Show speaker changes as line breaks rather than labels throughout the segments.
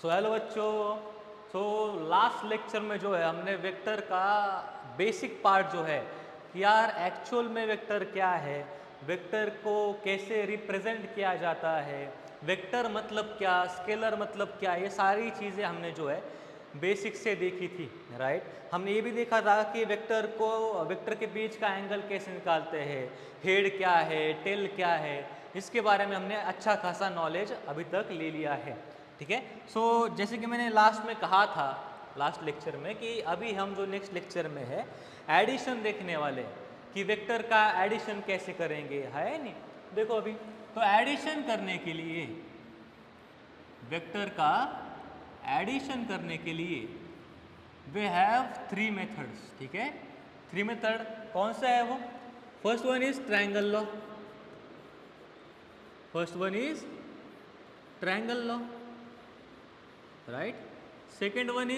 So hello बच्चों। So last lecture में जो है हमने वेक्टर का बेसिक पार्ट जो है कि यार एक्चुअल में वेक्टर क्या है, वेक्टर को कैसे रिप्रेजेंट किया जाता है, वेक्टर मतलब क्या, स्केलर मतलब क्या, ये सारी चीज़ें हमने जो है बेसिक से देखी थी। राइट, हमने ये भी देखा था कि वेक्टर के बीच का एंगल कैसे निकालते हैं, हेड क्या है, टेल क्या है, इसके बारे में हमने अच्छा खासा नॉलेज अभी तक ले लिया है। ठीक है। सो जैसे कि मैंने लास्ट में कहा था, लास्ट लेक्चर में, कि अभी हम जो नेक्स्ट लेक्चर में है एडिशन देखने वाले हैं कि वेक्टर का एडिशन कैसे करेंगे, है नहीं। देखो अभी तो एडिशन करने के लिए, वेक्टर का एडिशन करने के लिए वे हैव 3 मेथड्स। ठीक है, 3 मेथड कौन सा है वो? First one is triangle law, first one is triangle law, right. second one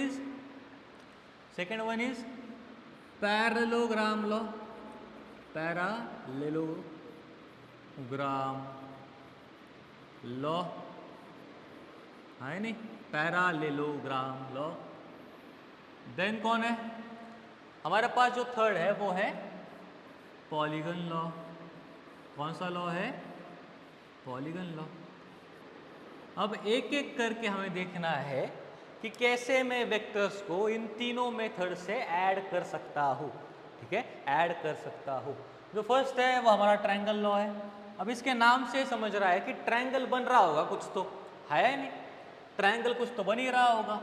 is parallelogram law, parallelogram law, है नहीं, पैरालेलोग्राम लॉ। देन कौन है हमारे पास? जो थर्ड है वो है पॉलीगन लॉ। कौन सा लॉ है? Polygon law. अब एक एक करके हमें देखना है कि कैसे मैं वेक्टर्स को इन तीनों मेथड से ऐड कर सकता हूँ। ठीक है, ऐड कर सकता हूँ। जो फर्स्ट है वो हमारा ट्रायंगल लॉ है। अब इसके नाम से समझ रहा है कि ट्रायंगल बन रहा होगा कुछ तो, है नहीं, ट्रायंगल कुछ तो बन ही रहा होगा।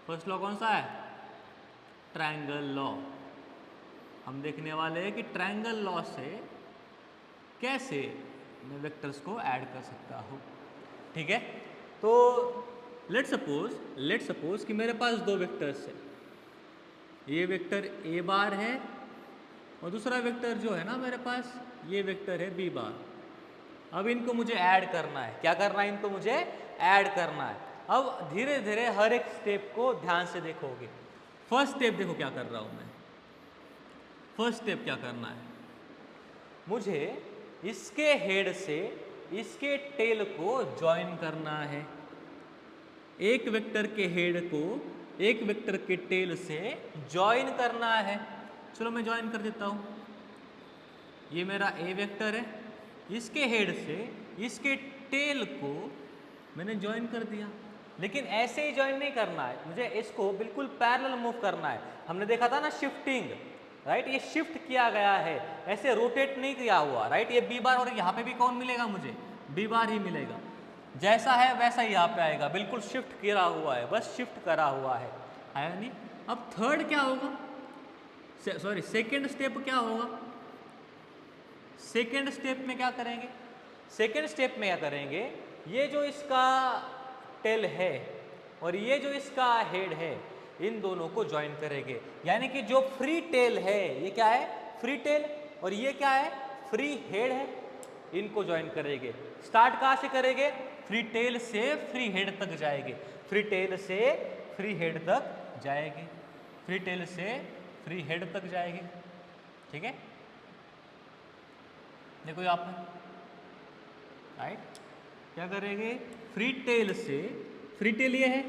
फर्स्ट लॉ कौन सा है? Triangle law. हम देखने वाले हैं कि ट्रायंगल लॉ से कैसे मैं वेक्टर्स को ऐड कर सकता हूँ। ठीक है, तो लेट्स सपोज कि मेरे पास दो वेक्टर्स है। ये वेक्टर ए बार है और दूसरा वेक्टर जो है ना मेरे पास, ये वेक्टर है बी बार। अब इनको मुझे ऐड करना है। क्या करना है? इनको मुझे ऐड करना है। अब धीरे धीरे हर एक स्टेप को ध्यान से देखोगे। फर्स्ट स्टेप देखो क्या कर रहा हूं मैं। फर्स्ट स्टेप क्या करना है? मुझे इसके हेड से इसके टेल को ज्वाइन करना है। एक वेक्टर के हेड को एक वेक्टर के टेल से ज्वाइन करना है। चलो मैं ज्वाइन कर देता हूं। ये मेरा ए वेक्टर है, इसके हेड से इसके टेल को मैंने ज्वाइन कर दिया। लेकिन ऐसे ही ज्वाइन नहीं करना है, मुझे इसको बिल्कुल पैरेलल मूव करना है। हमने देखा था ना शिफ्टिंग, राइट, ये शिफ्ट किया गया है, ऐसे रोटेट नहीं किया हुआ। राइट, ये बी बार और यहाँ पे भी कौन मिलेगा? मुझे बी बार ही मिलेगा। जैसा है वैसा ही यहाँ पे आएगा, बिल्कुल शिफ्ट किया हुआ है, बस शिफ्ट करा हुआ है नहीं। अब थर्ड क्या होगा? सॉरी, सेकेंड स्टेप क्या होगा? सेकेंड स्टेप में क्या करेंगे? सेकेंड स्टेप में क्या करेंगे? ये जो इसका टेल है और ये जो इसका हेड है, इन दोनों को ज्वाइन करेंगे। यानी कि जो फ्री टेल है, ये क्या है? फ्री टेल, और ये क्या है? फ्री हेड है। इनको ज्वाइन करेंगे। स्टार्ट कहाँ से करेंगे? फ्री टेल से फ्री हेड तक जाएंगे। फ्री टेल से फ्री हेड तक जाएंगे। फ्री टेल से फ्री हेड तक जाएंगे। ठीक है, देखो यहाँ पे, राइट, क्या करेंगे? फ्री टेल से, फ्री टेल ये है,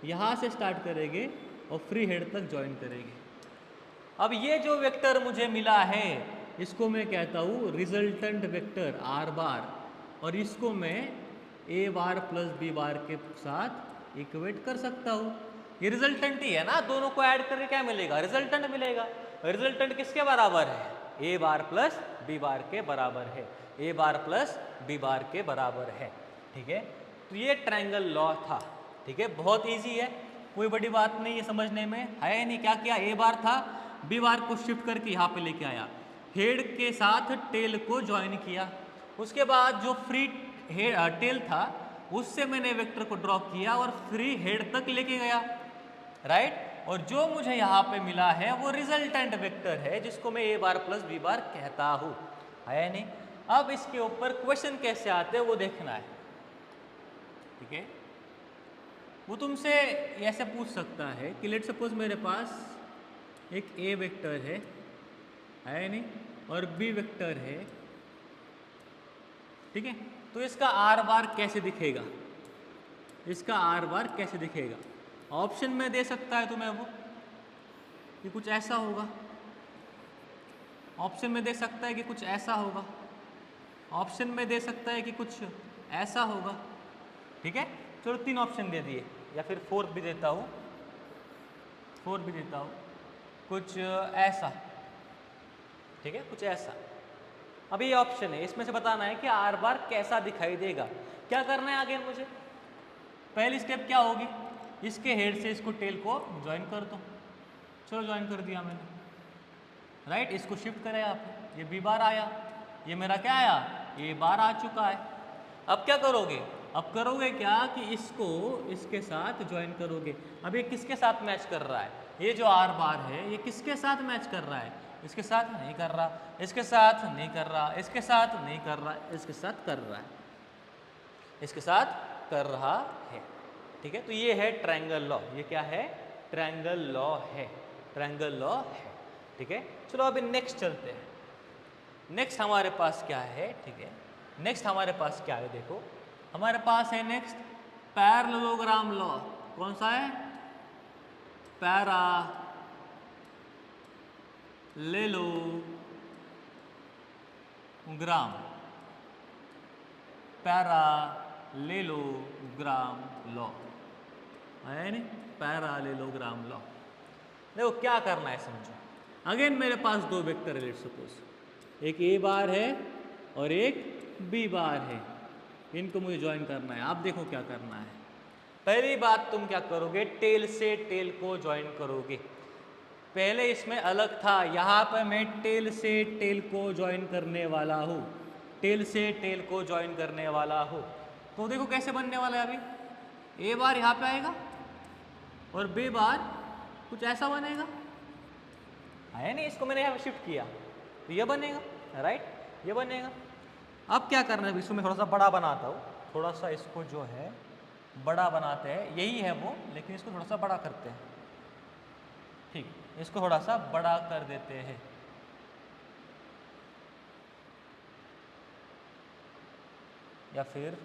यहाँ से स्टार्ट करेंगे और फ्री हेड तक ज्वाइन करेंगे। अब ये जो वेक्टर मुझे मिला है इसको मैं कहता हूँ रिजल्टेंट वेक्टर आर बार, और इसको मैं ए बार प्लस बी बार के साथ इक्वेट कर सकता हूँ। ये रिजल्टेंट ही है ना, दोनों को ऐड करके क्या मिलेगा? रिजल्टेंट मिलेगा। रिजल्टेंट किसके बराबर है? ए बार प्लस बी बार के बराबर है। ए बार प्लस बी बार के बराबर है। ठीक है, तो ये ट्रायंगल लॉ था। ठीक है, बहुत इजी है, कोई बड़ी बात नहीं है समझने में, है नहीं। क्या किया? ए बार था, बी बार को शिफ्ट करके यहाँ पे लेके आया, हेड के साथ टेल को ज्वाइन किया। उसके बाद जो फ्री टेल था उससे मैंने वेक्टर को ड्रॉ किया और फ्री हेड तक लेके गया, राइट। और जो मुझे यहाँ पे मिला है वो रिजल्टेंट वेक्टर है, जिसको मैं ए बार प्लस बी बार कहता हूँ, है नहीं। अब इसके ऊपर क्वेश्चन कैसे आते हैं वो देखना है। ठीक है, वो तुमसे ऐसे पूछ सकता है कि लेट सपोज मेरे पास एक ए वेक्टर है नहीं, और बी वेक्टर है। ठीक है, तो इसका आर बार कैसे दिखेगा? इसका आर बार कैसे दिखेगा। ऑप्शन में दे सकता है तुम्हें वो कि कुछ ऐसा होगा, ऑप्शन में दे सकता है कि कुछ ऐसा होगा, ऑप्शन में दे सकता है कि कुछ ऐसा होगा। ठीक है, चलो 3 ऑप्शन दे दिए, या फिर 4th भी देता हूँ, 4 भी देता हूँ, कुछ ऐसा। ठीक है, कुछ ऐसा। अभी ये ऑप्शन है, इसमें से बताना है कि आर बार कैसा दिखाई देगा। क्या करना है आगे मुझे, पहली स्टेप क्या होगी, इसके हेड से इसको टेल को ज्वाइन कर दो। चलो ज्वाइन कर दिया मैंने, राइट। इसको शिफ्ट करें आप, ये बी बार आया, ये मेरा क्या आया, ए बार आ चुका है। अब क्या करोगे, अब करोगे क्या कि इसको इसके साथ ज्वाइन करोगे। अब ये किसके साथ मैच कर रहा है, ये जो आर बार है ये किसके साथ मैच कर रहा है, इसके साथ नहीं कर रहा, इसके साथ नहीं कर रहा, इसके साथ नहीं कर रहा, इसके साथ कर रहा है, इसके साथ कर रहा है। ठीक है, तो ये है ट्रायंगल लॉ। ये क्या है, ट्रायंगल लॉ है, ट्रायंगल लॉ है। ठीक है, चलो अभी नेक्स्ट चलते हैं। नेक्स्ट हमारे पास क्या है, ठीक है, नेक्स्ट हमारे पास क्या है, देखो हमारे पास है नेक्स्ट पैरेललोग्राम लॉ। कौन सा है, पैरेललोग्राम, पैरेललोग्राम लॉ है नहीं, पैरेललोग्राम लॉ। देखो क्या करना है समझो, अगेन मेरे पास 2 वेक्टर है, लेट्स सपोज एक ए बार है और एक बी बार है, इनको मुझे ज्वाइन करना है। आप देखो क्या करना है, पहली बात तुम क्या करोगे, टेल से टेल को ज्वाइन करोगे। पहले इसमें अलग था, यहाँ पर मैं टेल से टेल को ज्वाइन करने वाला हूँ, टेल से टेल को ज्वाइन करने वाला हूँ। तो देखो कैसे बनने वाला है, अभी ए बार यहाँ पे आएगा और बी बार कुछ ऐसा बनेगा, है नहीं, इसको मैंने यहाँ शिफ्ट किया तो ये बनेगा, राइट, ये बनेगा। अब क्या करना है, इसको मैं थोड़ा सा बड़ा बनाता हूँ, थोड़ा सा इसको जो है बड़ा बनाते हैं, यही है वो, लेकिन इसको थोड़ा सा बड़ा करते हैं। ठीक, इसको थोड़ा सा बड़ा कर देते हैं। या फिर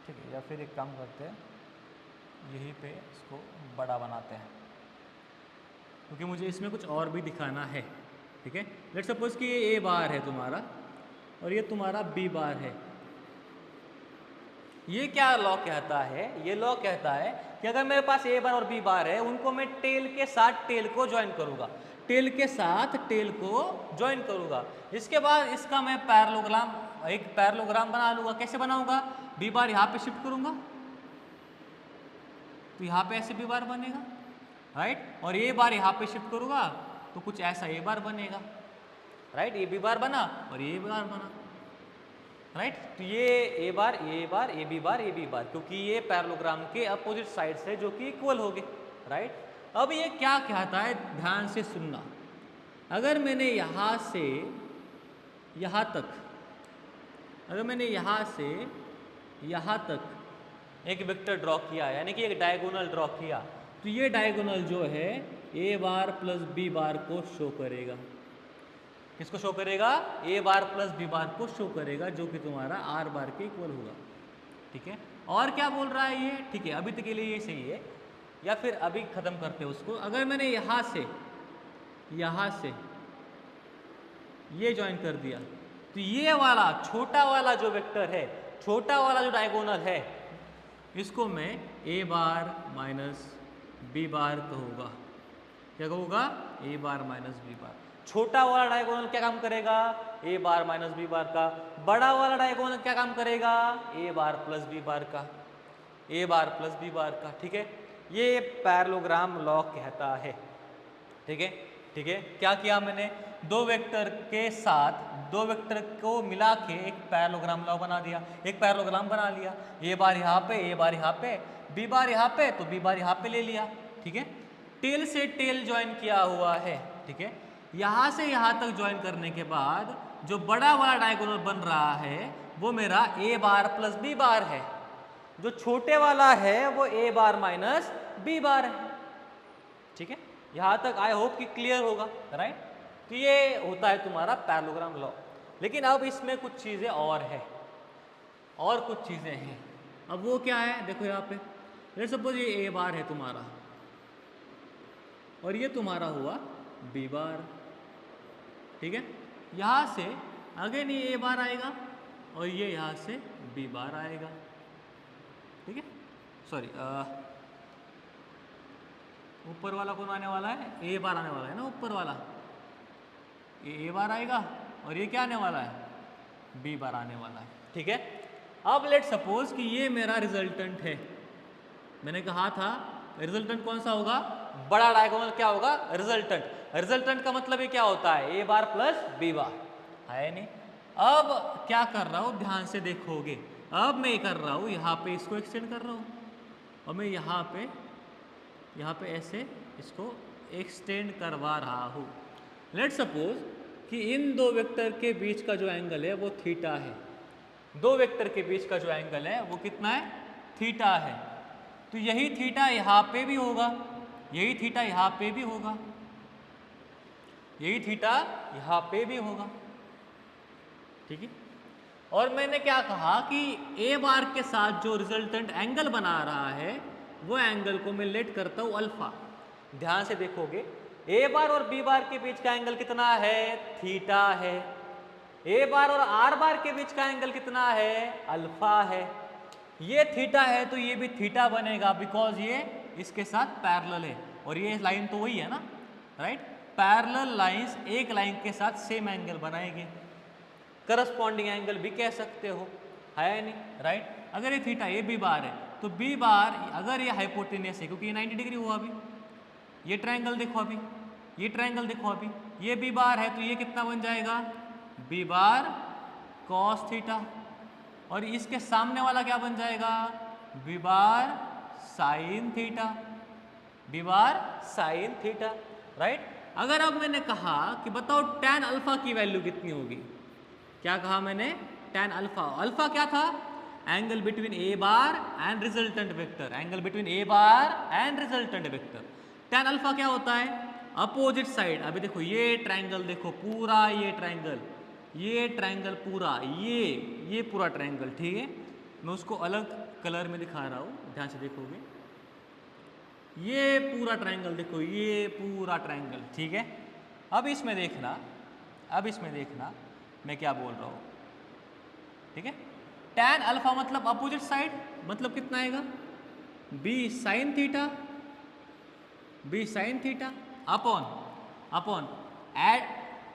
ठीक है, या फिर एक काम करते हैं, यहीं पे इसको बड़ा बनाते हैं, क्योंकि मुझे इसमें कुछ और भी दिखाना है। ठीक है, लेट्स सपोज कि ये ए बार है तुम्हारा और ये तुम्हारा बी बार है। ये क्या लॉ कहता है, ये लॉ कहता है कि अगर मेरे पास ए बार और बी बार है, उनको मैं टेल के साथ टेल को ज्वाइन करूंगा, टेल के साथ टेल को ज्वाइन करूंगा। इसके बाद इसका मैं पैरेललोग्राम, एक पैरेललोग्राम बना लूंगा। कैसे बनाऊंगा, बी बार यहाँ पे शिफ्ट करूंगा तो यहाँ पे ऐसे बी बार बनेगा, राइट, और ए बार यहाँ पे शिफ्ट करूंगा तो कुछ ऐसा ए बार बनेगा, राइट, ये बी बार बना और ये बार बना, राइट। तो ये ए बार, ए बार, A B bar, A B bar, क्योंकि ये पैरेललोग्राम के अपोजिट साइड से जो कि इक्वल हो गए, राइट। अब ये क्या कहता है, ध्यान से सुनना, अगर मैंने यहाँ से यहाँ तक, अगर मैंने यहाँ से यहाँ तक एक वेक्टर ड्रॉ किया, यानी कि एक डायगोनल ड्रॉ किया, तो ये डायगोनल जो है ए बार प्लस बी बार को शो करेगा। किसको शो करेगा, ए बार प्लस बी बार को शो करेगा, जो कि तुम्हारा आर बार के इक्वल होगा। ठीक है, और क्या बोल रहा है ये, ठीक है, अभी तक के लिए ये सही है, या फिर अभी खत्म करते हैं उसको। अगर मैंने यहाँ से ये ज्वाइन कर दिया, तो ये वाला छोटा वाला जो वेक्टर है, छोटा वाला जो डायगोनल है, इसको मैं ए बार माइनस बी बार कहूँगा। क्या कहूँगा, ए बार माइनस बी बार। छोटा वाला डायगोनल क्या काम करेगा, ए बार माइनस बी बार का। बड़ा वाला डायगोनल क्या काम करेगा, ए बार प्लस बी बार का, ए बार प्लस बी बार का। ठीक है, ये पैरेललोग्राम लॉ कहता है। ठीक है, ठीक है, क्या किया मैंने, दो वेक्टर के साथ दो वेक्टर को मिला के एक पैरेललोग्राम लॉ बना दिया, एक पैरेललोग्राम बना लिया। ए बार यहाँ पे, ए बार यहाँ पे, बी बार यहाँ पे, तो बी बार यहाँ पे ले लिया। ठीक है, टेल से टेल ज्वाइन किया हुआ है। ठीक है, यहाँ से यहाँ तक ज्वाइन करने के बाद जो बड़ा वाला डायगोनल बन रहा है वो मेरा ए बार प्लस बी बार है, जो छोटे वाला है वो ए बार माइनस बी बार है। ठीक है, यहाँ तक आई होप कि क्लियर होगा, राइट। तो ये होता है तुम्हारा पैरेललोग्राम लॉ। लेकिन अब इसमें कुछ चीज़ें और है, और कुछ चीज़ें हैं। अब वो क्या है देखो यहाँ पे, लेट्स सपोज ये ए बार है तुम्हारा और ये तुम्हारा हुआ बी बार, ठीक है। यहाँ से अगेन ये ए बार आएगा और ये यहाँ से बी बार आएगा, ठीक है। सॉरी, ऊपर वाला कौन आने वाला है, ए बार आने वाला है ना, ऊपर वाला ए बार आएगा और ये क्या आने वाला है, बी बार आने वाला है, ठीक है। अब लेट सपोज कि ये मेरा रिजल्टेंट है, मैंने कहा था रिजल्टेंट कौन सा होगा, बड़ा डायगोनल क्या होगा, रिजल्टेंट। रिजल्टेंट का मतलब ये क्या होता है, ए बार प्लस बी बार, है नहीं। अब क्या कर रहा हूँ, ध्यान से देखोगे, अब मैं कर रहा हूँ यहाँ पे इसको एक्सटेंड कर रहा हूँ और मैं यहाँ पे ऐसे इसको एक्सटेंड करवा रहा हूँ। लेट सपोज कि इन दो वेक्टर के बीच का जो एंगल है वो थीटा है, दो वेक्टर के बीच का जो एंगल है वो कितना है, थीटा है। तो यही थीटा यहाँ पे भी होगा, यही थीटा यहाँ पे भी होगा, यही थीटा यहाँ पे भी होगा, ठीक है। और मैंने क्या कहा कि ए बार के साथ जो रिजल्टेंट एंगल बना रहा है वो एंगल को मैं लेट करता हूँ अल्फा। ध्यान से देखोगे ए बार और बी बार के बीच का एंगल कितना है, थीटा है। ए बार और आर बार के बीच का एंगल कितना है, अल्फा है। ये थीटा है तो ये भी थीटा बनेगा, बिकॉज ये इसके साथ पैरेलल है और ये लाइन तो वही है ना, राइट। पैरेलल लाइंस एक लाइन के साथ सेम एंगल बनाएंगे, करस्पॉन्डिंग एंगल भी कह सकते हो, है नहीं, राइट। अगर ये थीटा ए बी बार है तो बी बार अगर ये हाइपोटेनियस है क्योंकि ये 90 डिग्री हुआ अभी, ये ट्रायंगल देखो अभी, ये ट्रायंगल देखो अभी, ये बी बार है तो ये कितना बन जाएगा, बी बार कॉस थीटा, और इसके सामने वाला क्या बन जाएगा, B bar sine theta, B bar sine theta, right. अगर अब मैंने कहा कि बताओ tan अल्फा की वैल्यू कितनी होगी, क्या कहा मैंने, tan अल्फा, अल्फा क्या था, angle between A bar and resultant vector, angle between A bar and resultant vector. tan alpha क्या होता है, अपोजिट साइड। अभी देखो ये ट्रायंगल देखो पूरा, ये ट्रायंगल पूरा, ये पूरा ट्रायंगल, ठीक है। मैं उसको अलग कलर में दिखा रहा हूँ, ध्यान से देखोगे, ये पूरा ट्रायंगल देखो, ये पूरा ट्रायंगल, ठीक है। अब इसमें देखना मैं क्या बोल रहा हूँ, ठीक है। tan अल्फा मतलब अपोजिट साइड, मतलब कितना आएगा, B sine theta upon ad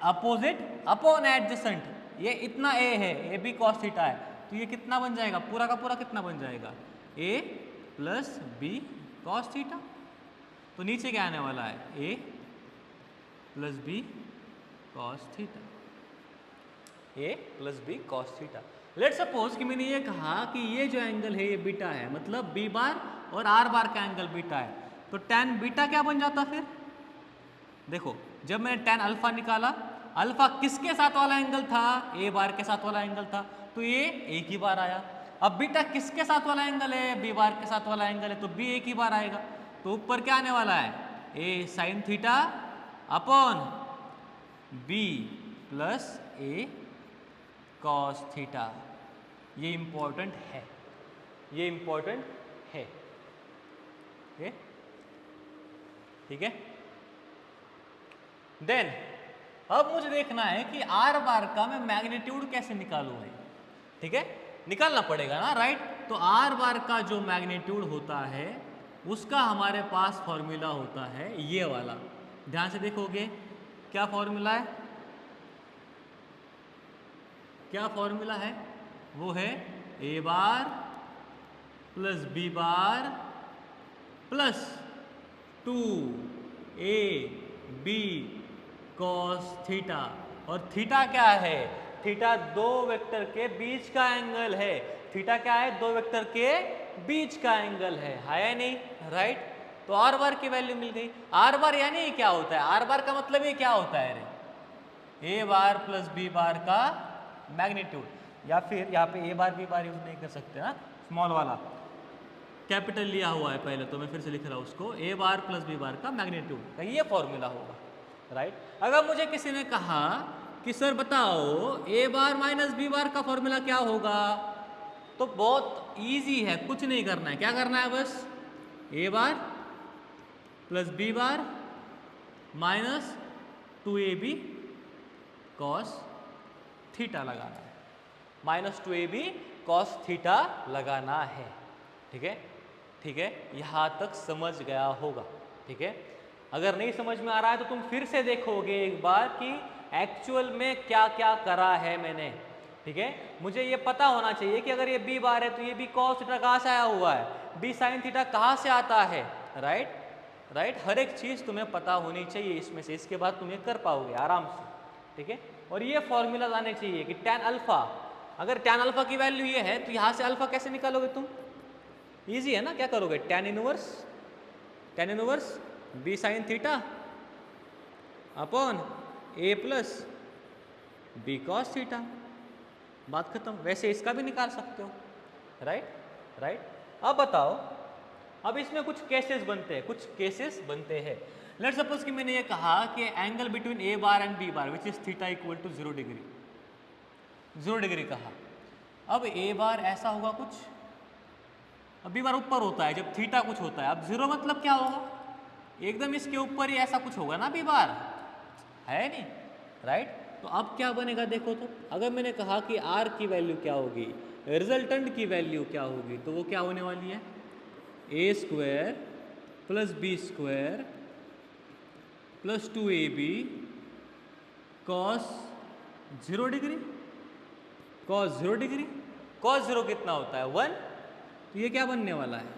opposite upon adjacent, ये इतना ए है, ए बी कॉस थीटा है, तो ये कितना बन जाएगा, पूरा का पूरा कितना बन जाएगा, A plus B cos theta. तो नीचे क्या आने वाला है, A plus B cos theta, A plus B cos theta. Let suppose कि मैंने ये कहा कि ये जो एंगल है ये बीटा है, मतलब बी बार और आर बार का एंगल बीटा है, तो tan बीटा क्या बन जाता फिर, देखो जब मैंने tan अल्फा निकाला, अल्फा किसके साथ वाला एंगल था, ए बार के साथ वाला एंगल था, तो ये एक ही बार आया। अब बीटा किसके साथ वाला एंगल है, बी बार के साथ वाला एंगल है, तो बी एक ही बार आएगा। तो ऊपर क्या आने वाला है, A sine theta upon B plus A cos theta. ये इंपॉर्टेंट है, ये इंपॉर्टेंट है, ठीक है। देन अब मुझे देखना है कि आर बार का मैं मैग्नीट्यूड कैसे निकालूं, ठीक है, निकालना पड़ेगा ना, राइट। तो आर बार का जो मैग्नीट्यूड होता है उसका हमारे पास फॉर्मूला होता है ये वाला, ध्यान से देखोगे क्या फॉर्मूला है, क्या फॉर्मूला है, वो है A bar plus B bar plus 2 A B cos theta. और थीटा क्या है, थीटा दो वेक्टर के बीच का एंगल है, थीटा क्या है, दो वेक्टर के बीच का एंगल है नहीं, राइट। तो आर बार की वैल्यू मिल गई। आर बार यानी क्या होता है, आर बार का मतलब ये क्या होता है, A bar plus B bar का मैग्नीट्यूड, या फिर यहाँ पे ए बार बी बार यूज नहीं कर सकते ना, स्मॉल वाला कैपिटल लिया हुआ है पहले, तो मैं फिर से लिख रहा हूँ उसको, ए बार प्लस बी बार का मैग्नीट्यूड का ये फॉर्मूला होगा, राइट। अगर मुझे किसी ने कहा कि सर बताओ ए बार माइनस बी बार का फॉर्मूला क्या होगा, तो बहुत इजी है, कुछ नहीं करना है। क्या करना है? बस A bar plus B bar minus 2ab cos theta लगाना है। माइनस 2ab कॉस थीटा लगाना है। ठीक है, ठीक है, यहाँ तक समझ गया होगा। ठीक है, अगर नहीं समझ में आ रहा है तो तुम फिर से देखोगे एक बार कि एक्चुअल में क्या क्या करा है मैंने। ठीक है, मुझे ये पता होना चाहिए कि अगर ये बी बार है तो ये बी कॉस थीटा कहाँ से आया हुआ है, बी साइन थीटा कहाँ से आता है। राइट, राइट, हर एक चीज़ तुम्हें पता होनी चाहिए इसमें से, इसके बाद तुम ये कर पाओगे आराम से। ठीक है, और ये फॉर्मूला आने चाहिए कि tan अल्फा, अगर tan अल्फा की वैल्यू ये है तो यहाँ से अल्फा कैसे निकालोगे तुम? इजी है ना, क्या करोगे? tan inverse B sine theta upon A plus B cos theta, बात खत्म। वैसे इसका भी निकाल सकते हो। Right, right. अब बताओ, अब इसमें कुछ केसेस बनते हैं, कुछ केसेस बनते हैं। लेट्स सपोज कि मैंने ये कहा कि angle between A bar and B bar which is theta equal to 0 degree, 0 degree कहा। अब ए बार ऐसा होगा कुछ, अब बी बार ऊपर होता है जब थीटा कुछ होता है। अब 0 मतलब क्या होगा? एकदम इसके ऊपर ही ऐसा कुछ होगा ना बी बार, है नहीं? राइट, तो अब क्या बनेगा देखो तो, अगर मैंने कहा कि आर की वैल्यू क्या होगी, रिजल्टेंट की वैल्यू क्या होगी, तो वो क्या होने वाली है? A square plus B square plus 2ab cos 0 degree, cos 0 degree, cos 0 कितना होता है? 1। तो ये क्या बनने वाला है?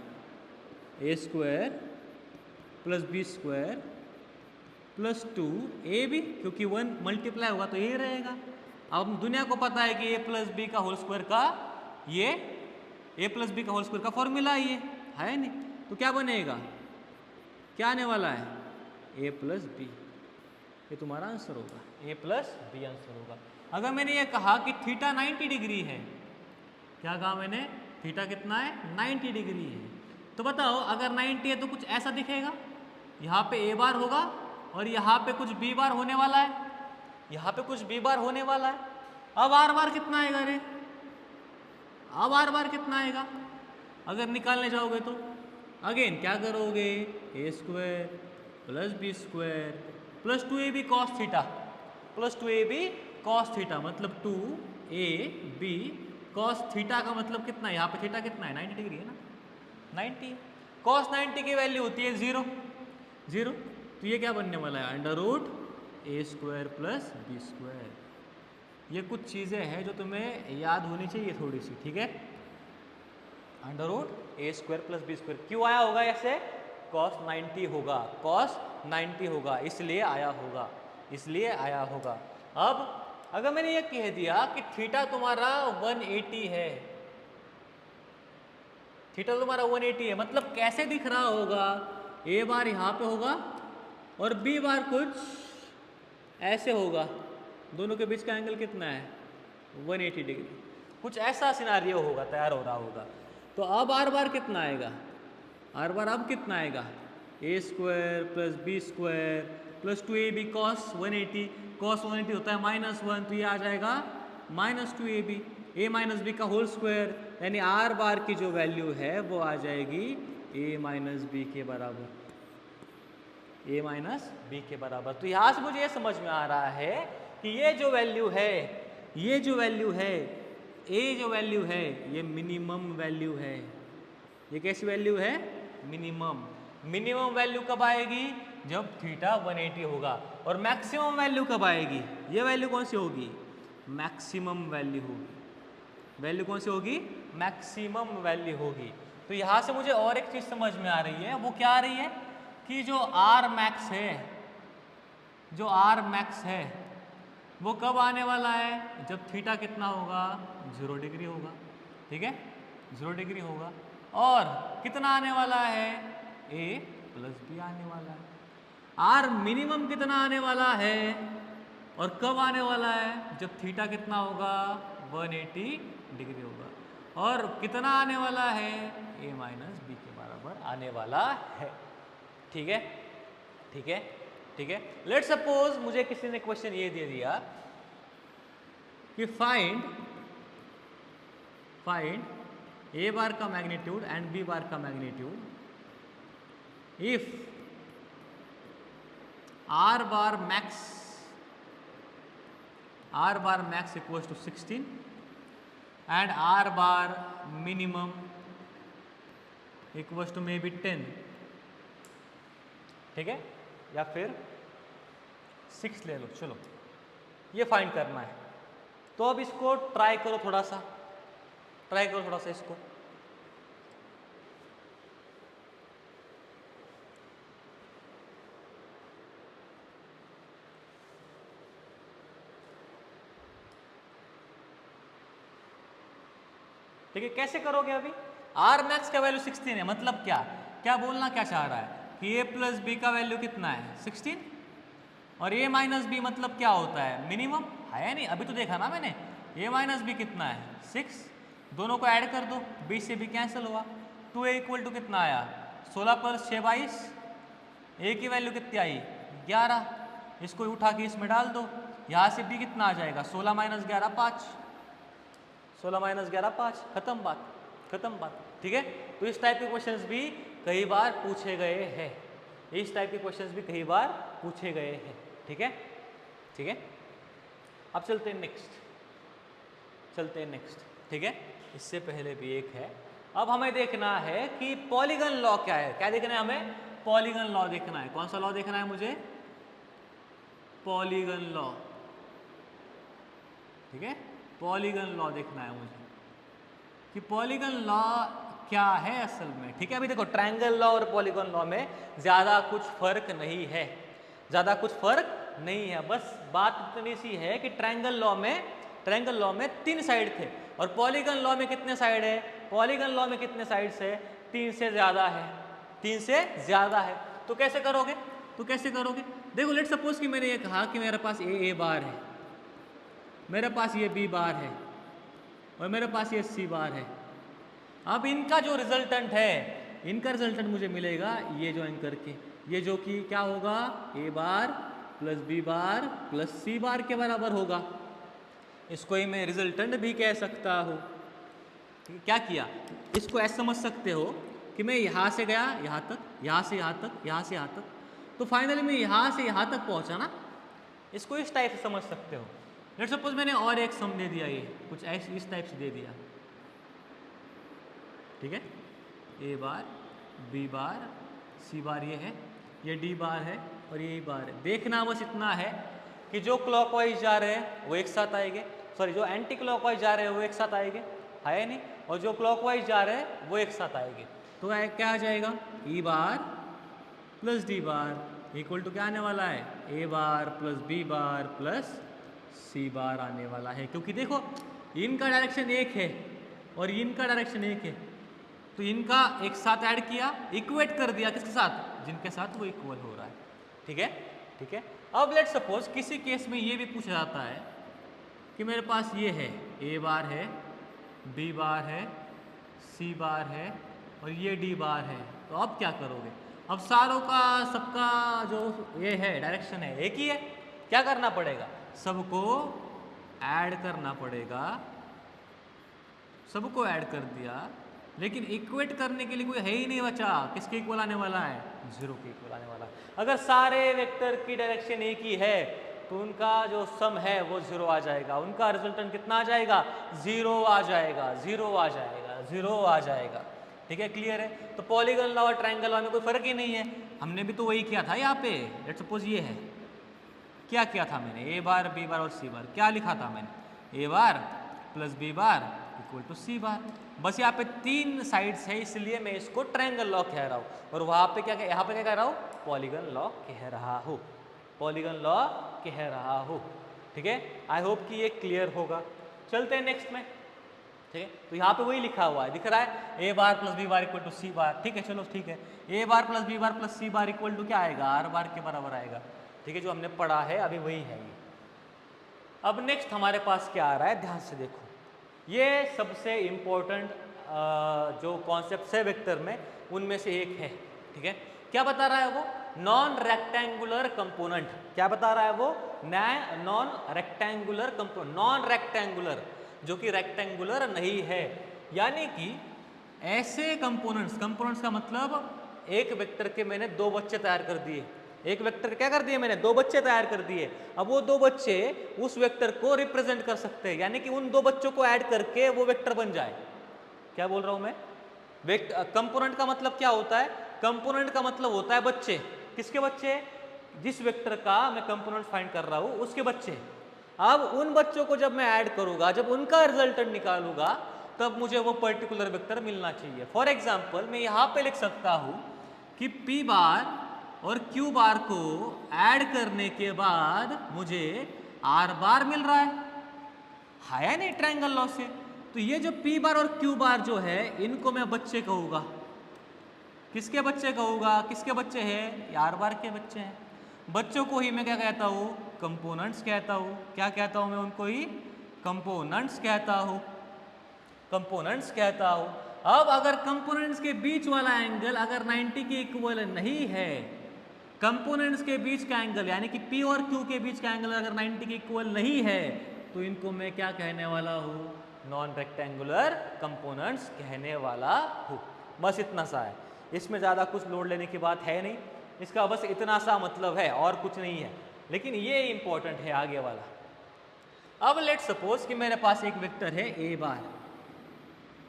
A square plus B square plus 2ab, क्योंकि 1 मल्टीप्लाई होगा तो यही रहेगा। अब दुनिया को पता है कि ए प्लस बी का होल स्क्वायर का, ये ए प्लस बी का होल स्क्वायर का फॉर्मूला ये है नहीं, तो क्या बनेगा? क्या आने वाला है? ए प्लस बी, ये तुम्हारा आंसर होगा, ए प्लस बी आंसर होगा। अगर मैंने ये कहा कि थीटा 90 डिग्री है, क्या कहा मैंने? थीटा कितना है? 90 डिग्री है। तो बताओ, अगर 90 है तो कुछ ऐसा दिखेगा, यहाँ पे ए बार होगा और यहाँ पे कुछ बी बार होने वाला है, यहाँ पे कुछ बी बार होने वाला है। अब आर बार कितना आएगा रे? अब आर बार कितना आएगा अगर निकालने जाओगे तो? अगेन क्या करोगे? A square plus B square plus 2ab cos theta plus 2ab cos theta, मतलब 2ab कॉस थीटा का मतलब कितना है? यहाँ पे थीटा कितना है? 90 डिग्री है ना, 90। कॉस 90 की वैल्यू होती है 0, 0। तो ये क्या बनने वाला है? अंडर रूट ए स्क्वायर प्लस बी स्क्वायर। ये कुछ चीज़ें हैं जो तुम्हें याद होनी चाहिए थोड़ी सी। ठीक है, अंडर रूट ए स्क्वायर प्लस बी स्क्वायर क्यों आया होगा ऐसे? कॉस 90 होगा, कॉस 90 होगा, इसलिए आया होगा, इसलिए आया होगा। अब अगर मैंने ये कह दिया कि थीटा तुम्हारा 180 है, थीटा तुम्हारा 180 है, मतलब कैसे दिख रहा होगा? ए बार यहाँ पे होगा और बी बार कुछ ऐसे होगा, दोनों के बीच का एंगल कितना है? 180 डिग्री। कुछ ऐसा सिनारियो होगा, तैयार हो रहा होगा। तो अब आर बार कितना आएगा? आर बार अब कितना आएगा? A square plus B square plus 2ab cos 180, cos 180 होता है -1, तो ये आ जाएगा -2ab, a माइनस बी का होल स्क्वायर, यानी आर बार की जो वैल्यू है वो आ जाएगी a माइनस बी के बराबर, a माइनस बी के बराबर। तो यहाँ से मुझे ये समझ में आ रहा है कि ये जो वैल्यू है, ये जो वैल्यू है, a जो वैल्यू है, ये मिनिमम वैल्यू है। ये कैसी वैल्यू है? मिनिमम। मिनिमम वैल्यू कब आएगी? जब थीटा 180 होगा। और मैक्सिमम वैल्यू कब आएगी? ये वैल्यू कौन सी होगी? मैक्सिमम वैल्यू होगी। वैल्यू कौन सी होगी? मैक्सिमम वैल्यू होगी। तो यहाँ से मुझे और एक चीज़ समझ में आ रही है, वो क्या आ रही है कि जो आर मैक्स है, जो आर मैक्स है वो कब आने वाला है? जब थीटा कितना होगा? 0 डिग्री होगा। ठीक है, 0 डिग्री होगा। और कितना आने वाला है? ए प्लस बी आने वाला है। आर मिनिमम कितना आने वाला है और कब आने वाला है? जब थीटा कितना होगा? 180 डिग्री होगा। और कितना आने वाला है? ए माइनस बी के बराबर आने वाला है। ठीक है, ठीक है, ठीक है। लेट सपोज मुझे किसी ने क्वेश्चन ये दे दिया कि फाइंड ए बार का मैग्नीट्यूड एंड बी बार का magnitude if R bar max equals to 16 and R bar minimum equals to maybe 10, ठीक है, या फिर 6 ले लो, चलो ये फाइंड करना है। तो अब इसको ट्राई करो थोड़ा सा इसको। ठीक है, कैसे करोगे? अभी आर मैक्स का वैल्यू 16 है, मतलब क्या बोलना क्या चाह रहा है कि ए प्लस बी का वैल्यू कितना है 16, और ए माइनस बी मतलब क्या होता है मिनिमम, है नहीं? अभी तो देखा ना मैंने, ए माइनस बी कितना है 6, दोनों को ऐड कर दो, बी से बी कैंसिल हुआ, 2a इक्वल टू कितना आया 16 प्लस 6 22, ए की वैल्यू कितनी आई 11, इसको उठा के इसमें डाल दो, यहाँ से बी कितना आ जाएगा 16 माइनस 11 5, 16 माइनस 11 5, खत्म बात। ठीक है, तो इस टाइप के क्वेश्चंस भी कई बार पूछे गए हैं, ठीक है। अब चलते हैं नेक्स्ट, ठीक है। इससे पहले भी एक है, अब हमें देखना है कि पॉलीगन लॉ क्या है। क्या देखना है हमें? पॉलीगन लॉ देखना है। कौन सा लॉ देखना है मुझे? पॉलीगन लॉ, ठीक है, पॉलीगन लॉ देखना है मुझे कि पॉलीगन लॉ क्या है असल में। ठीक है, अभी देखो ट्रायंगल लॉ और पॉलीगन लॉ में ज़्यादा कुछ फर्क नहीं है, बस बात इतनी सी है कि ट्रायंगल लॉ में 3 साइड थे और पॉलीगन लॉ में कितने साइड है? पॉलीगन लॉ में कितने साइड्स है? 3 से ज़्यादा है। तो कैसे करोगे? देखो लेट सपोज कि मैंने ये कहा कि मेरे पास ए बार है, मेरे पास ये बी बार है और मेरे पास ये सी बार है। अब इनका जो रिजल्टेंट है, इनका रिजल्टेंट मुझे मिलेगा ये ज्वाइन करके, ये जो कि क्या होगा ए bar plus B bar plus C बार के बराबर होगा। इसको ही मैं रिजल्टेंट भी कह सकता हूँ। क्या किया? इसको ऐसे समझ सकते हो कि मैं यहाँ से गया यहाँ तक, यहाँ से यहाँ तक, यहाँ से यहाँ तक, तो फाइनली मैं यहाँ से यहाँ तक पहुँचा ना। इसको इस टाइप से समझ सकते हो। लेट्स सपोज मैंने और एक सम दे दिया, ये कुछ इस टाइप से दे दिया, ठीक है, ए बार बी बार सी बार ये है, ये डी बार है और ये बार है। देखना बस इतना है कि जो क्लॉकवाइज जा रहे हैं वो एक साथ आएंगे, जो एंटी क्लॉकवाइज जा रहे हैं वो एक साथ आएंगे, है नहीं, और जो क्लॉकवाइज जा रहे हैं वो एक साथ आएंगे। तो क्या आ जाएगा? E bar plus D bar equal to क्या आने वाला है? A bar plus B bar plus C bar आने वाला है। क्योंकि देखो इनका डायरेक्शन एक है और इनका डायरेक्शन एक है, तो इनका एक साथ ऐड किया, इक्वेट कर दिया किसके साथ? जिनके साथ वो इक्वल हो रहा है। ठीक है। अब लेट्स सपोज किसी केस में ये भी पूछा जाता है कि मेरे पास ये है, ए बार है, बी बार है, सी बार है और ये डी बार है। तो अब क्या करोगे? अब सारों का सबका जो ये है डायरेक्शन है एक ही है, क्या करना पड़ेगा? सबको ऐड करना पड़ेगा। सबको ऐड कर दिया, लेकिन इक्वेट करने के लिए कोई है ही नहीं बचा। किसके इक्वल आने वाला है? 0 के इक्वल आने वाला है। अगर सारे वेक्टर की डायरेक्शन एक ही है तो उनका जो सम है वो 0 आ जाएगा, उनका रिजल्टेंट कितना आ जाएगा? 0 आ जाएगा। ठीक है, क्लियर है? तो पॉलीगन लॉ और ट्रायंगल लॉ में कोई फर्क ही नहीं है। हमने भी तो वही किया था यहाँ पे। लेट्स सपोज ये है, क्या किया था मैंने? ए बार बी बार और सी बार, क्या लिखा था मैंने? A bar plus B bar equal to C bar. बस यहाँ पे 3 साइड्स है, इसलिए मैं इसको ट्रायंगल लॉ कह रहा हूँ। और वहाँ पे यहाँ पे क्या कह रहा हूँ? पॉलीगन लॉ कह रहा हूँ। ठीक है, आई होप कि ये क्लियर होगा। चलते हैं नेक्स्ट में। ठीक है, तो यहाँ पे वही लिखा हुआ है, दिख रहा है, A bar plus B bar equal to C bar. ठीक है, चलो ठीक है, A bar plus B bar plus C bar equal to क्या आएगा? आर बार के बराबर आएगा। ठीक है, जो हमने पढ़ा है अभी वही है ये। अब नेक्स्ट हमारे पास क्या आ रहा है, ध्यान से देखो। ये सबसे इम्पोर्टेंट जो कॉन्सेप्ट है वेक्टर में, उनमें से एक है। ठीक है, क्या बता रहा है वो? Non rectangular component. क्या बता रहा है वो? Non rectangular component, non rectangular, जो कि रेक्टेंगुलर नहीं है। यानी कि ऐसे कंपोनेंट्स का मतलब एक वेक्टर के मैंने दो बच्चे तैयार कर दिए। एक वेक्टर क्या कर दिए मैंने, दो बच्चे तैयार कर दिए। अब वो दो बच्चे उस वेक्टर को रिप्रेजेंट कर सकते हैं, यानी कि उन दो बच्चों को ऐड करके वो वेक्टर बन जाए। क्या बोल रहा हूं मैं? कंपोनेंट का मतलब क्या होता है? कंपोनेंट का मतलब होता है बच्चे। किसके बच्चे? जिस वेक्टर का मैं कंपोनेंट फाइंड कर रहा हूं उसके बच्चे। अब उन बच्चों को जब मैं ऐड करूंगा, जब उनका रिजल्टेंट निकालूंगा, तब मुझे वो पर्टिकुलर वेक्टर मिलना चाहिए। फॉर एग्जाम्पल मैं यहां पे लिख सकता हूं कि पी बार और क्यू बार को ऐड करने के बाद मुझे आर बार मिल रहा है नहीं ट्रायंगल लॉ से। तो ये जो पी बार और क्यू बार जो है इनको मैं बच्चे कहूंगा। किसके बच्चे कहूंगा? किसके बच्चे हैं? आर बार के बच्चे हैं। बच्चों को ही मैं क्या कहता हूं? कंपोनेंट्स कहता हूं। क्या कहता हूं मैं उनको ही? कंपोनेंट्स कहता हूं। कंपोनेंट्स कहता हूं। अब अगर कंपोनेंट्स के बीच वाला एंगल अगर 90 के इक्वल नहीं है, कंपोनेंट्स के बीच का एंगल यानी कि P और Q के बीच का एंगल अगर 90 के इक्वल नहीं है, तो इनको मैं क्या कहने वाला हूं? नॉन रेक्टेंगुलर कंपोनेंट्स कहने वाला हूं। बस इतना सा है, इसमें ज़्यादा कुछ लोड लेने की बात है नहीं। इसका बस इतना सा मतलब है और कुछ नहीं है, लेकिन ये इंपॉर्टेंट है आगे वाला। अब लेट सपोज कि मेरे पास एक वेक्टर है ए बार।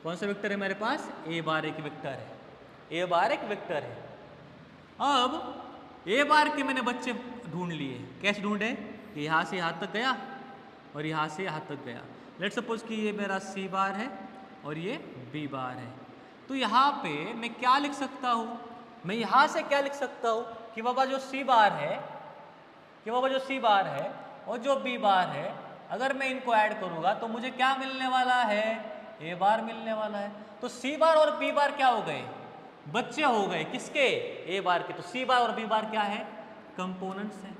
कौन सा वेक्टर है मेरे पास? ए बार एक वेक्टर है। ए बार एक वेक्टर है। अब ए बार के मैंने बच्चे ढूंढ लिए। कैसे ढूंढे? कि यहां से यहां तक गया और यहां से यहां तक गया। लेट सपोज कि ये मेरा सी बार है और ये बी बार है। तो यहाँ पे मैं क्या लिख सकता हूँ? मैं यहाँ से क्या लिख सकता हूँ कि बाबा जो सी बार है, कि बाबा जो सी बार है और जो बी बार है, अगर मैं इनको ऐड करूँगा तो मुझे क्या मिलने वाला है? ए बार मिलने वाला है। तो सी बार और बी बार क्या हो गए? बच्चे हो गए। किसके? ए बार के। तो सी बार और बी बार क्या है? कंपोनेंट्स है।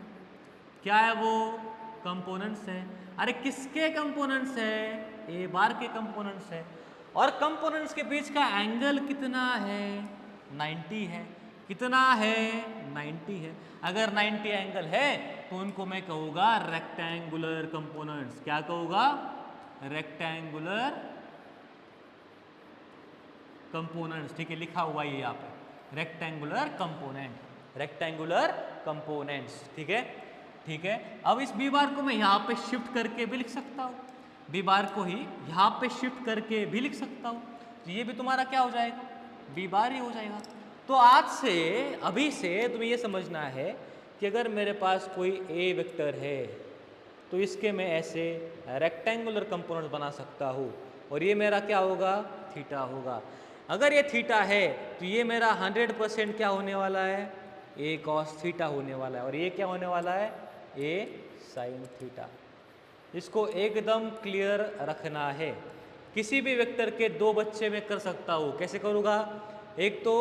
क्या है वो? कंपोनेंट्स है। अरे किसके कंपोनेंट्स है? ए बार के कंपोनेंट्स है। और कंपोनेंट्स के बीच का एंगल कितना है? 90 है। कितना है? 90 है। अगर 90 एंगल है तो उनको मैं कहूँगा रेक्टेंगुलर कंपोनेंट्स। क्या कहूँगा? Rectangular components. ठीक है, लिखा हुआ है यहाँ पे रेक्टेंगुलर कंपोनेंट, रेक्टेंगुलर कंपोनेंट्स। ठीक है, ठीक है। अब इस बी बार को मैं यहाँ पे शिफ्ट करके भी लिख सकता हूँ। बी बार को ही यहाँ पे शिफ्ट करके भी लिख सकता हूँ। तो ये भी तुम्हारा क्या हो जाएगा? बी बार ही हो जाएगा। तो आज से, अभी से तुम्हें ये समझना है कि अगर मेरे पास कोई ए वेक्टर है तो इसके मैं ऐसे रेक्टेंगुलर कंपोनेंट बना सकता हूँ और ये मेरा क्या होगा? थीटा होगा। अगर ये थीटा है तो ये मेरा 100% क्या होने वाला है? ए कॉस थीटा होने वाला है। और ये क्या होने वाला है? A sine theta. इसको एकदम क्लियर रखना है। किसी भी वेक्टर के दो बच्चे मैं कर सकता हूँ। कैसे करूँगा? एक तो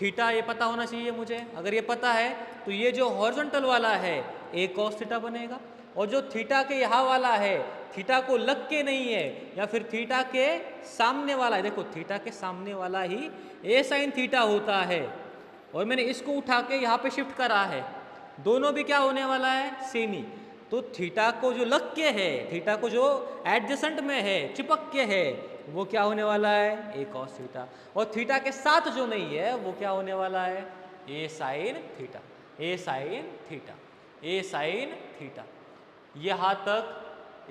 थीटा ये पता होना चाहिए मुझे। अगर ये पता है तो ये जो हॉरिजॉन्टल वाला है ए कॉस थीटा बनेगा, और जो थीटा के यहाँ वाला है, थीटा को लग के नहीं है या फिर थीटा के सामने वाला है, देखो थीटा के सामने वाला ही ए साइन थीटा होता है। और मैंने इसको उठा के यहाँ पे शिफ्ट करा है, दोनों भी क्या होने वाला है? सेम ही। तो थीटा को जो लग के है, थीटा को जो एडजेसेंट में है, चिपक के है, वो क्या होने वाला है? ए कॉस थीटा। और थीटा के साथ जो नहीं है वो क्या होने वाला है? A sine theta, A sine theta, A sine theta. यहाँ तक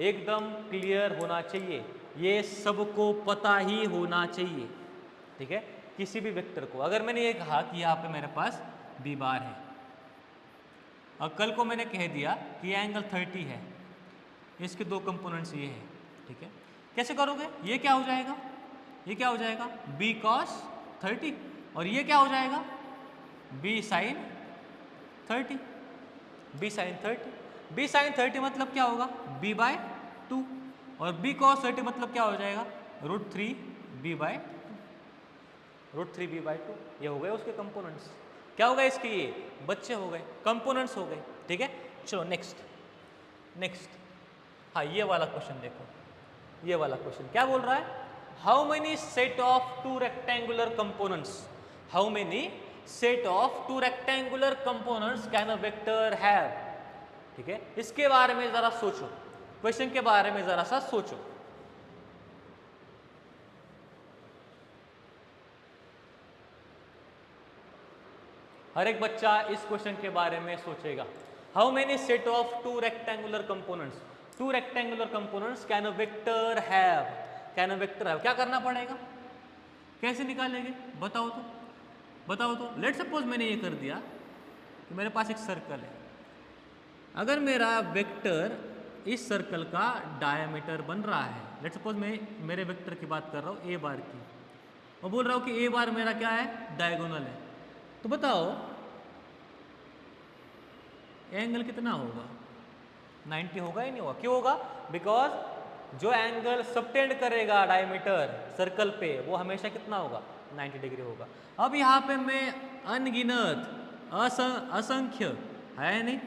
एकदम क्लियर होना चाहिए, ये सबको पता ही होना चाहिए। ठीक है, किसी भी वेक्टर को अगर मैंने ये कहा कि यहाँ पे मेरे पास बी बार है और कल को मैंने कह दिया कि ये एंगल 30 है, इसके दो कंपोनेंट्स ये है। ठीक है, कैसे करोगे? ये क्या हो जाएगा? ये क्या हो जाएगा? B cos 30। और ये क्या हो जाएगा? B sine 30। B sine 30। B sine 30 मतलब क्या होगा? B by 2। और बी कॉस 30 मतलब क्या हो जाएगा? √3 बी बाय 2। √3 B by 2। ये हो गए उसके कंपोनेंट्स। क्या हो गए इसके? ये बच्चे हो गए, कंपोनेंट्स हो गए। ठीक है, चलो नेक्स्ट। नेक्स्ट, हाँ ये वाला क्वेश्चन देखो। ये वाला क्वेश्चन क्या बोल रहा है? How many set of two rectangular components, how many set of two rectangular components can a vector have. ठीक है, इसके बारे में जरा सोचो, क्वेश्चन के बारे में जरा सा सोचो। हर एक बच्चा इस क्वेश्चन के बारे में सोचेगा। How many set of two rectangular components, two rectangular components can a vector have, can a vector have, क्या करना पड़ेगा, कैसे निकालेंगे, बताओ तो, बताओ तो। लेट सपोज मैंने ये कर दिया कि मेरे पास एक सर्कल है, अगर मेरा वेक्टर इस सर्कल का डायमीटर बन रहा है, लेट सपोज मैं मेरे वेक्टर की बात कर रहा हूँ ए बार की, मैं बोल रहा हूँ कि ए बार मेरा क्या है, डायगोनल है, तो बताओ एंगल कितना होगा, 90 होगा ही नहीं होगा, क्यों होगा, बिकॉज जो एंगल सबटेंड करेगा डायमीटर सर्कल पे वो हमेशा कितना होगा, 90 डिग्री होगा। अब यहाँ पे मैं अनगिनत असंख्य है नहीं,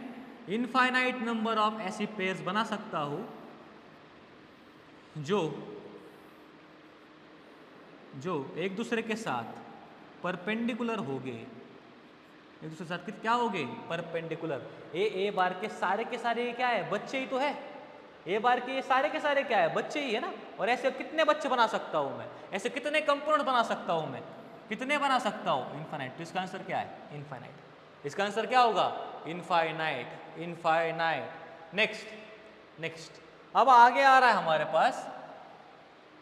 इनफाइनाइट नंबर ऑफ ऐसी पेयर्स बना सकता हूँ जो एक दूसरे के साथ परपेंडिकुलर हो गए, एक दूसरे के साथ क्या हो गए, परपेंडिकुलर। ए बार के सारे क्या है, बच्चे ही तो है, ए बार के ये सारे के सारे क्या है, बच्चे ही है ना। और ऐसे कितने बच्चे बना सकता हूँ मैं, ऐसे कितने कंपोनेंट बना सकता हूँ मैं, कितने बना सकता हूँ, इनफाइनाइट। तो इसका आंसर क्या है, इनफाइनाइट। इसका आंसर क्या होगा, इनफाइनाइट, इनफाइनाइट। नेक्स्ट अब आगे आ रहा है हमारे पास,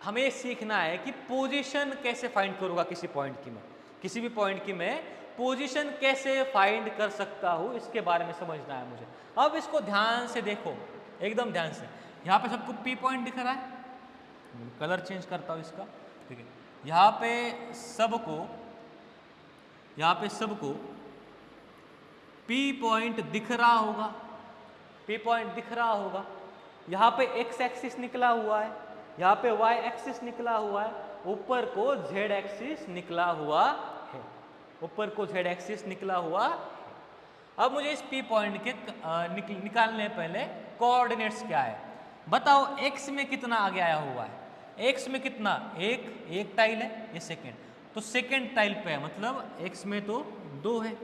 हमें सीखना है कि पोजीशन कैसे फाइंड करूंगा किसी पॉइंट की, मैं किसी भी पॉइंट की मैं पोजीशन कैसे फाइंड कर सकता हूं, इसके बारे में समझना है मुझे। अब इसको ध्यान से देखो, एकदम ध्यान से। यहाँ पे सबको पी पॉइंट दिख रहा है, कलर चेंज करता हूं इसका, ठीक है। यहाँ पे सबको पी पॉइंट दिख रहा होगा, पी पॉइंट दिख रहा होगा। यहाँ पे एक्स एक्सिस निकला हुआ है, यहाँ पे वाई एक्सिस निकला हुआ है, ऊपर को जेड एक्सिस निकला हुआ है, ऊपर को जेड एक्सिस निकला हुआ है। अब मुझे इस पी पॉइंट के निकालने पहले कोऑर्डिनेट्स क्या है, बताओ। एक्स में कितना आगे आया हुआ है, एक्स में कितना, एक टाइल है, ये सेकेंड, तो सेकेंड टाइल पे है, मतलब एक्स में तो 2 है।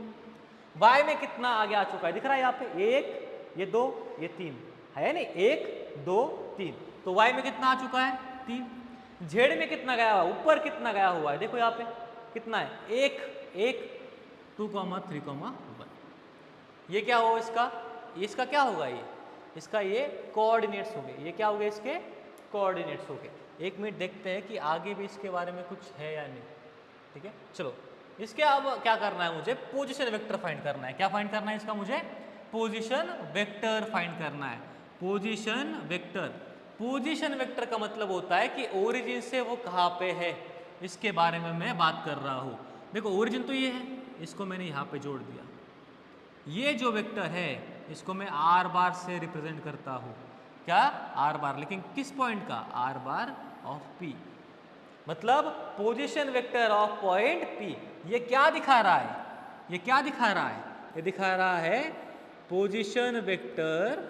वाई में कितना आगे आ चुका है, दिख रहा है यहाँ पे, 1, ये 2, ये 3 है नहीं, 1 2 3, तो वाई में कितना आ चुका है, 3। जेड में कितना गया हुआ, ऊपर कितना गया हुआ है, देखो यहाँ पे कितना है, 1 2 3 1। ये क्या हो इसका क्या होगा, इसका ये कोऑर्डिनेट्स हो गए, ये क्या हो गए, इसके कोऑर्डिनेट्स हो गए। 1 मिनट देखते हैं कि आगे भी इसके बारे में कुछ है या नहीं, ठीक है। चलो इसके अब क्या करना है, मुझे पोजीशन वेक्टर फाइंड करना है। क्या फाइंड करना है इसका, मुझे पोजीशन वेक्टर फाइंड करना है। पोजीशन वेक्टर का मतलब होता है कि ओरिजिन से वो कहाँ पे है, इसके बारे में मैं बात कर रहा हूँ। देखो ओरिजिन तो ये है, इसको मैंने यहाँ पे जोड़ दिया, ये जो वेक्टर है इसको मैं आर बार से रिप्रेजेंट करता हूँ, क्या, आर बार, लेकिन किस पॉइंट का, आर बार ऑफ पी, मतलब position vector of point P. ये क्या दिखा रहा है, ये क्या दिखा रहा है, ये दिखा रहा है पोजीशन वेक्टर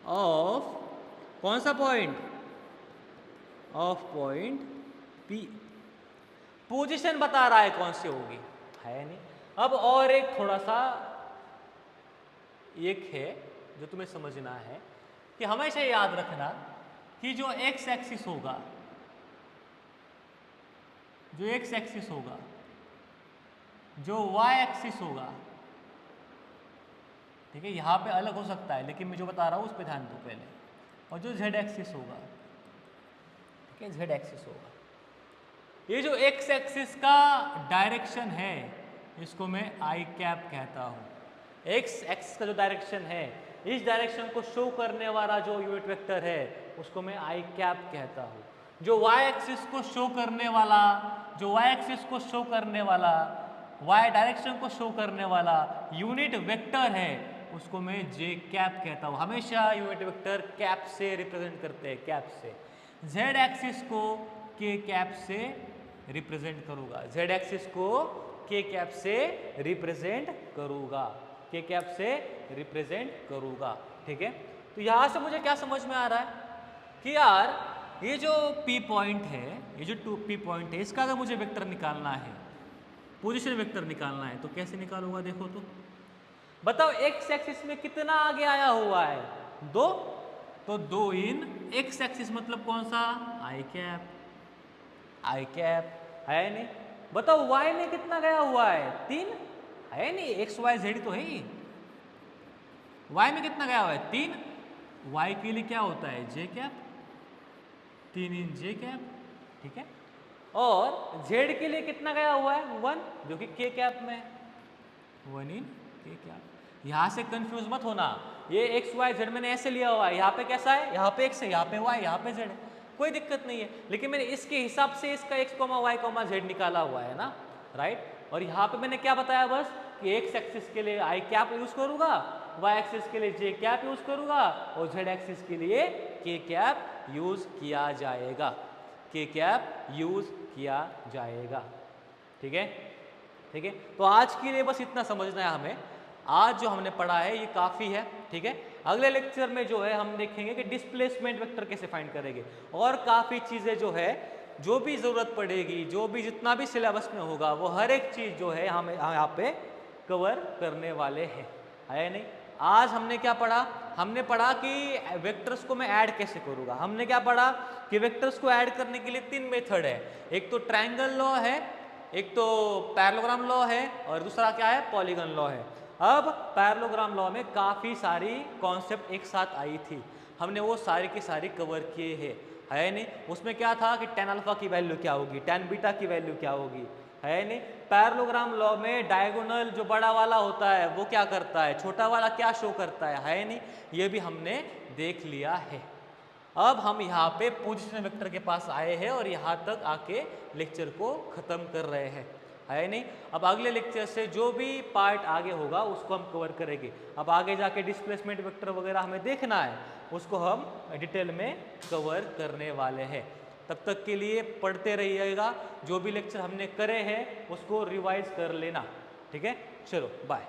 ऑफ कौन सा point, of point P. Position बता रहा है कौन सी होगी, है नहीं। अब और एक थोड़ा सा एक है जो तुम्हें समझना है कि हमेशा याद रखना कि जो एक्स एक्सिस होगा, जो वाई एक्सिस होगा, ठीक है, यहाँ पे अलग हो सकता है लेकिन मैं जो बता रहा हूँ उस पर ध्यान दो पहले। और जो जेड एक्सिस होगा, ठीक है, जेड एक्सिस होगा, ये जो एक्स एक्सिस का डायरेक्शन है इसको मैं आई कैप कहता हूँ। एक्स एक्सिस का जो डायरेक्शन है, इस डायरेक्शन को शो करने वाला जो यूनिट वेक्टर है उसको मैं आई कैप कहता हूँ। जो वाई एक्सिस को शो करने वाला, वाई डायरेक्शन को शो करने वाला यूनिट वेक्टर है उसको मैं जे कैप कहता हूँ। हमेशा यूनिट वेक्टर कैप से रिप्रेजेंट करते हैं, कैप से। जेड एक्सिस को के कैप से रिप्रेजेंट करूंगा, जेड एक्सिस को के कैप से रिप्रेजेंट करूंगा, के कैप से रिप्रेजेंट करूंगा, ठीक है। तो यहां से मुझे क्या समझ में आ रहा है कि यार ये जो पी पॉइंट है, ये जो 2p पॉइंट है, इसका अगर मुझे वेक्टर निकालना है, पोजीशन वेक्टर निकालना है, तो कैसे निकालूंगा, देखो तो बताओ। एक्स एक्सिस में कितना आगे आया हुआ है, 2, तो 2 इन एक्स एक्सिस मतलब कौन सा, आई कैप, है नहीं? बताओ y में कितना गया हुआ है? 3 है नहीं, x y z तो है ही। y में कितना गया हुआ है? 3। y के लिए क्या होता है? j कैप, 3 इन j कैप, ठीक है। और z के लिए कितना गया हुआ है? 1, जो कि k कैप में, 1 इन k कैप। यहाँ से कंफ्यूज मत होना, ये x y z मैंने ऐसे लिया हुआ है, यहाँ पे कैसा है? यहाँ पे x है, यहाँ पे y, यहाँ पे z है, कोई दिक्कत नहीं है। लेकिन मैंने इसके हिसाब से इसका x, y, z निकाला हुआ है ना, राइट। और यहाँ पे मैंने क्या बताया बस कि x एक्सिस के लिए i कैप यूज करूंगा, y एक्सिस के लिए j कैप यूज करूंगा और z एक्सिस के लिए k कैप यूज किया जाएगा, k कैप यूज किया जाएगा, ठीक है, ठीक है। तो आज के लिए बस इतना समझना है हमें। आज जो हमने पढ़ा है ये काफ़ी है, ठीक है। अगले लेक्चर में जो है हम देखेंगे कि डिस्प्लेसमेंट वेक्टर कैसे फाइंड करेंगे, और काफ़ी चीज़ें जो है, जो भी ज़रूरत पड़ेगी, जो भी जितना भी सिलेबस में होगा, वो हर एक चीज़ जो है हम यहाँ पे कवर करने वाले हैं, है नहीं। आज हमने क्या पढ़ा? हमने पढ़ा कि वेक्टर्स को मैं ऐड कैसे करूँगा। हमने क्या पढ़ा कि वेक्टर्स को ऐड करने के लिए 3 मेथड है, एक तो ट्रायंगल लॉ है, एक तो पैरेललोग्राम लॉ है, और दूसरा क्या है? पॉलीगन लॉ है। अब पैरेललोग्राम लॉ में काफ़ी सारी कॉन्सेप्ट एक साथ आई थी, हमने वो सारी की सारी कवर किए हैं, है नहीं। उसमें क्या था कि tan अल्फा की वैल्यू क्या होगी, tan बीटा की वैल्यू क्या होगी, है नहीं। पैरेललोग्राम लॉ में डायगोनल जो बड़ा वाला होता है वो क्या करता है, छोटा वाला क्या शो करता है नहीं। ये भी हमने देख लिया है। अब हम यहाँ पे पोजीशन वेक्टर के पास आए हैं और यहाँ तक आके लेक्चर को ख़त्म कर रहे हैं, है नहीं। अब अगले लेक्चर से जो भी पार्ट आगे होगा उसको हम कवर करेंगे। अब आगे जाके डिस्प्लेसमेंट वेक्टर वगैरह हमें देखना है, उसको हम डिटेल में कवर करने वाले हैं। तब तक के लिए पढ़ते रहिएगा, जो भी लेक्चर हमने करे हैं उसको रिवाइज कर लेना, ठीक है। चलो बाय।